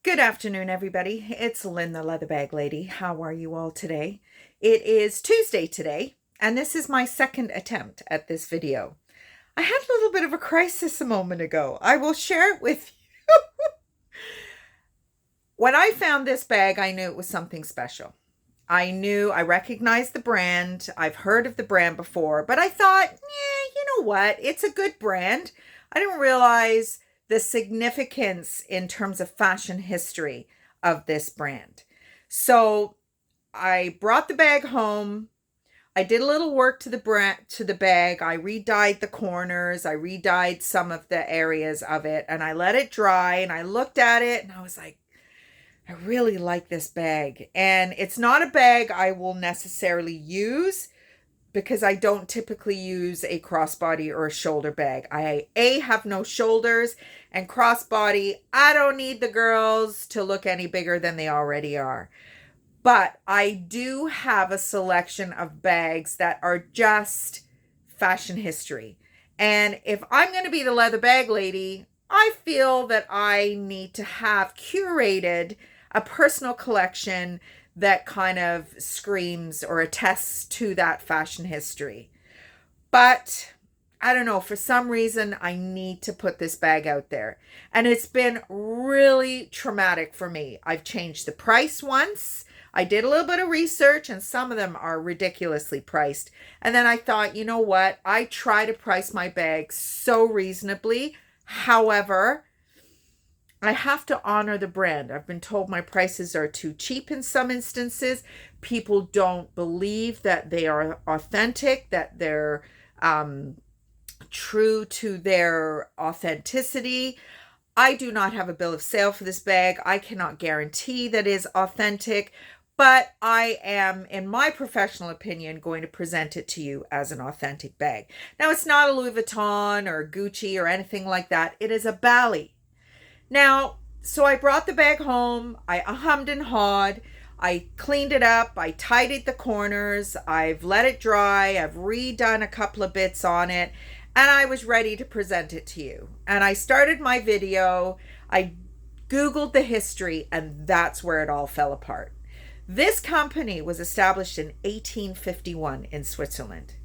Good afternoon, everybody. It's Lynn, the Leather Bag Lady. How are you all today? It is Tuesday today, and this is my second attempt at this video. I had a little bit of a crisis a moment ago. I will share it with you. When I found this bag, I knew it was something special. I recognized the brand. I've heard of the brand before, but I thought, yeah, you know what? It's a good brand. I didn't realize the significance in terms of fashion history of this brand. So I brought the bag home. I did a little work to the bag. I re-dyed the corners. I re-dyed some of the areas of it, and I let it dry, and I looked at it and I was like, I really like this bag. And it's not a bag I will necessarily use because I don't typically use a crossbody or a shoulder bag. I have no shoulders, and crossbody, I don't need the girls to look any bigger than they already are. But I do have a selection of bags that are just fashion history. And if I'm going to be the leather bag lady, I feel that I need to have curated a personal collection that kind of screams or attests to that fashion history. But I don't know, for some reason, I need to put this bag out there. And it's been really traumatic for me. I've changed the price once. I did a little bit of research, and some of them are ridiculously priced. And then I thought, you know what? I try to price my bags so reasonably. However, I have to honor the brand. I've been told my prices are too cheap in some instances. People don't believe that they are authentic, that they're true to their authenticity. I do not have a bill of sale for this bag. I cannot guarantee that it is authentic, but I am, in my professional opinion, going to present it to you as an authentic bag. Now, it's not a Louis Vuitton or Gucci or anything like that. It is a Bally. Now, so I brought the bag home. I hummed and hawed. I cleaned it up. I tidied the corners. I've let it dry. I've redone a couple of bits on it. And I was ready to present it to you. And I started my video. I Googled the history, and that's where it all fell apart. This company was established in 1851 in Switzerland.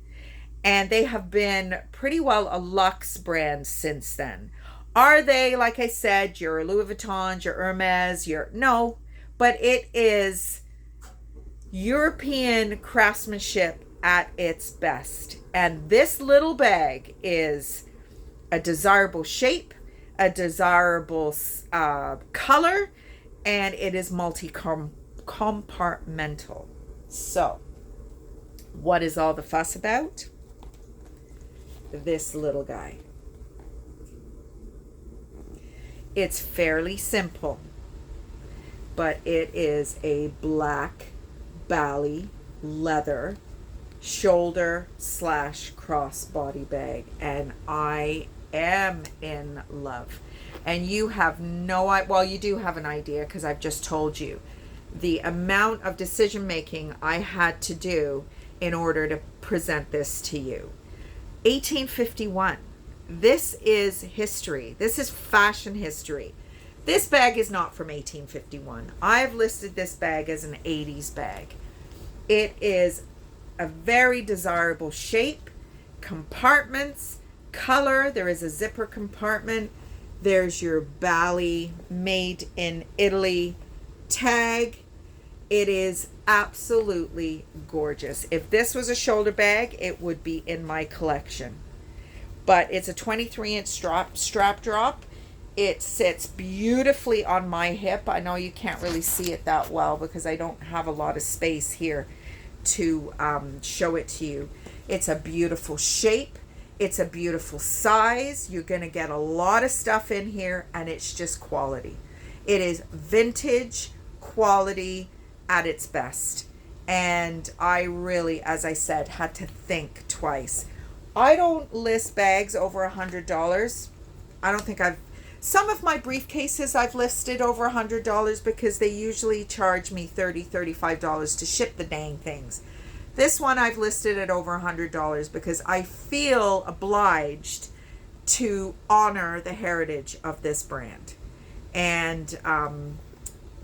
And they have been pretty well a luxe brand since then. Are they, like I said, your Louis Vuittons, your Hermes, no, but it is European craftsmanship at its best. And this little bag is a desirable shape, a desirable color, and it is multi-compartmental. So, what is all the fuss about? This little guy. It's fairly simple, but it is a black Bally leather shoulder / crossbody bag, and I am in love. And you have well, you do have an idea because I've just told you the amount of decision making I had to do in order to present this to you. 1851. This is history. This is fashion history. This bag is not from 1851. I've listed this bag as an 80s bag. It is a very desirable shape, compartments, color. There is a zipper compartment. There's your Bally made in Italy tag. It is absolutely gorgeous. If this was a shoulder bag, it would be in my collection. But it's a 23-inch strap drop. It sits beautifully on my hip. I know you can't really see it that well because I don't have a lot of space here to show it to you. It's a beautiful shape. It's a beautiful size. You're going to get a lot of stuff in here, and it's just quality. It is vintage quality at its best. And I really, as I said, had to think twice. I don't list bags over $100. I don't think some of my briefcases I've listed over $100 because they usually charge me $30, $35 to ship the dang things. This one I've listed at over $100 because I feel obliged to honor the heritage of this brand. And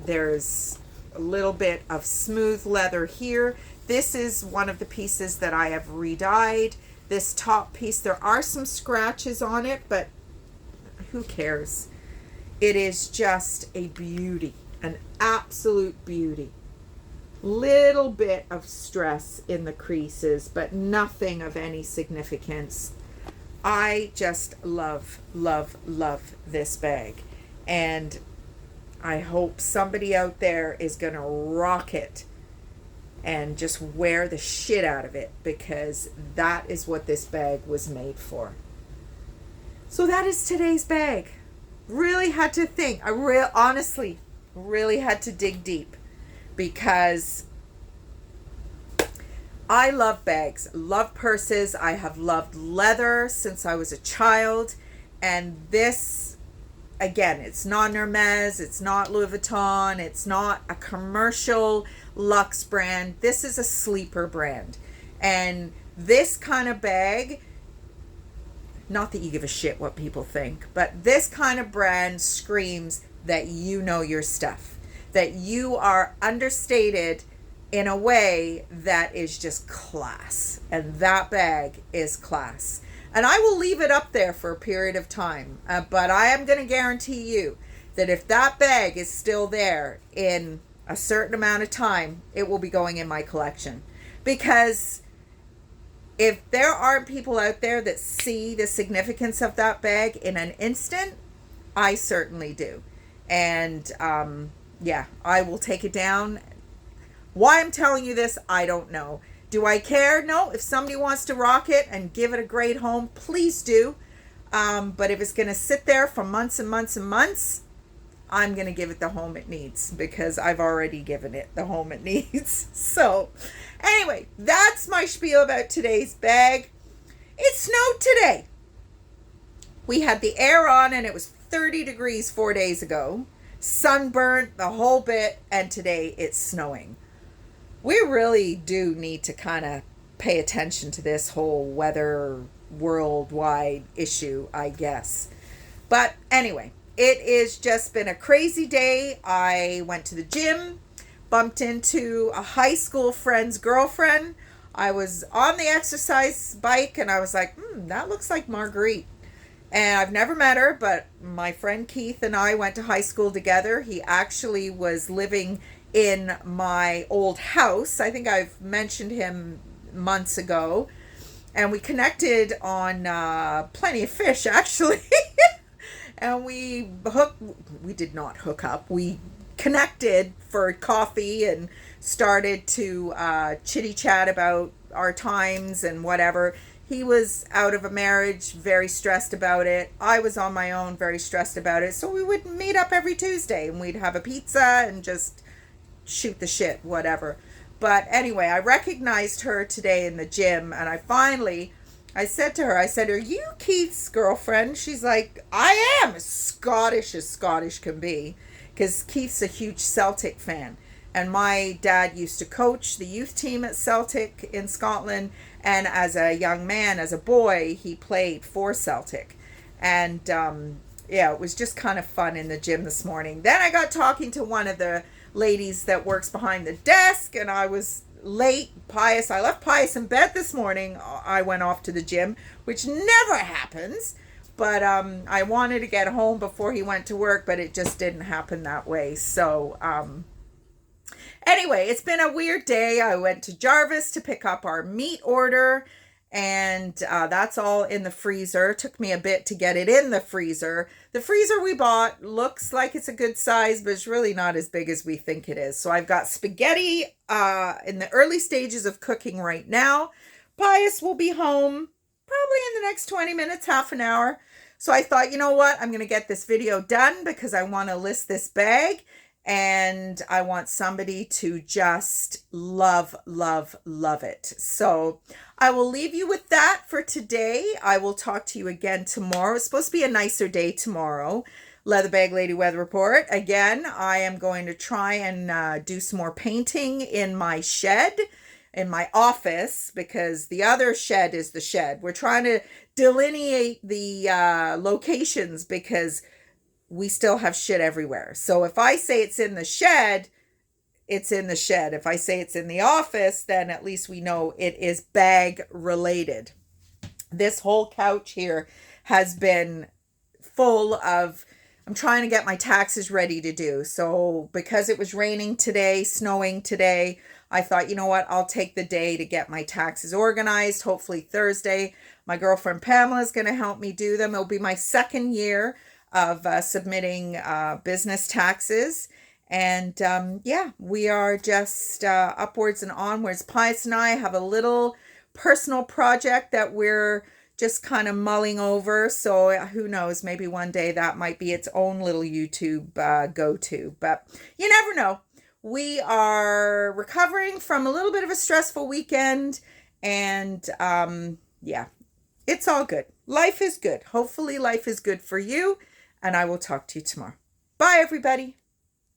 There's a little bit of smooth leather here. This is one of the pieces that I have re-dyed. This top piece, there are some scratches on it, but who cares? It is just a beauty, an absolute beauty. Little bit of stress in the creases, but nothing of any significance. I just love, love, love this bag. And I hope somebody out there is going to rock it and just wear the shit out of it, because that is what this bag was made for. So that is today's bag. Really had to think. Honestly, really had to dig deep, because I love bags, love purses. I have loved leather since I was a child. And this, again, it's not Hermes, it's not Louis Vuitton, it's not a commercial luxe brand. This is a sleeper brand. And this kind of bag, not that you give a shit what people think, but this kind of brand screams that you know your stuff, that you are understated in a way that is just class. And that bag is class. And I will leave it up there for a period of time. But I am going to guarantee you that if that bag is still there in a certain amount of time, it will be going in my collection. Because if there aren't people out there that see the significance of that bag in an instant, I certainly do. And yeah, I will take it down. Why I'm telling you this, I don't know. Do I care? No. If somebody wants to rock it and give it a great home, please do. But if it's going to sit there for months and months and months, I'm going to give it the home it needs, because I've already given it the home it needs. So anyway, that's my spiel about today's bag. It snowed today. We had the air on and it was 30 degrees 4 days ago. Sunburnt, the whole bit, and today it's snowing. We really do need to kind of pay attention to this whole weather worldwide issue, I guess. But anyway, it has just been a crazy day. I went to the gym, bumped into a high school friend's girlfriend. I was on the exercise bike and I was like, that looks like Marguerite. And I've never met her, but my friend Keith and I went to high school together. He actually was living in my old house. I think I've mentioned him months ago. And we connected on Plenty of Fish, actually. And we did not hook up. We connected for coffee and started to chitty chat about our times and whatever. He was out of a marriage, very stressed about it. I was on my own, very stressed about it. So we would meet up every Tuesday and we'd have a pizza and just shoot the shit, whatever. But anyway, I recognized her today in the gym, and I said to her, are you Keith's girlfriend? She's like, I am. Scottish as Scottish can be, because Keith's a huge Celtic fan. And my dad used to coach the youth team at Celtic in Scotland. And as a young man, as a boy, he played for Celtic. And yeah, it was just kind of fun in the gym this morning. Then I got talking to one of the ladies that works behind the desk, and I was late. I left Pius in bed this morning. I went off to the gym, which never happens. But I wanted to get home before he went to work, but it just didn't happen that way. So anyway, it's been a weird day. I went to Jarvis to pick up our meat order, and that's all in the freezer. It took me a bit to get it in the freezer. The freezer we bought looks like it's a good size, but it's really not as big as we think it is. So I've got spaghetti in the early stages of cooking right now. Pius will be home probably in the next 20 minutes, half an hour. So I thought, you know what? I'm going to get this video done because I want to list this bag. And I want somebody to just love, love, love it. So I will leave you with that for today. I will talk to you again tomorrow. It's supposed to be a nicer day tomorrow. Leather Bag Lady Weather Report. Again, I am going to try and do some more painting in my shed, in my office, because the other shed is the shed. We're trying to delineate the locations because we still have shit everywhere. So if I say it's in the shed, it's in the shed. If I say it's in the office, then at least we know it is bag related. This whole couch here has been full of, I'm trying to get my taxes ready to do. So because it was raining today, snowing today, I thought, you know what, I'll take the day to get my taxes organized. Hopefully Thursday, my girlfriend Pamela is going to help me do them. It'll be my second year of submitting business taxes. And yeah, we are just upwards and onwards. Pius and I have a little personal project that we're just kind of mulling over. So who knows, maybe one day that might be its own little YouTube go-to. But you never know. We are recovering from a little bit of a stressful weekend. And yeah, it's all good. Life is good. Hopefully life is good for you. And I will talk to you tomorrow. Bye, everybody.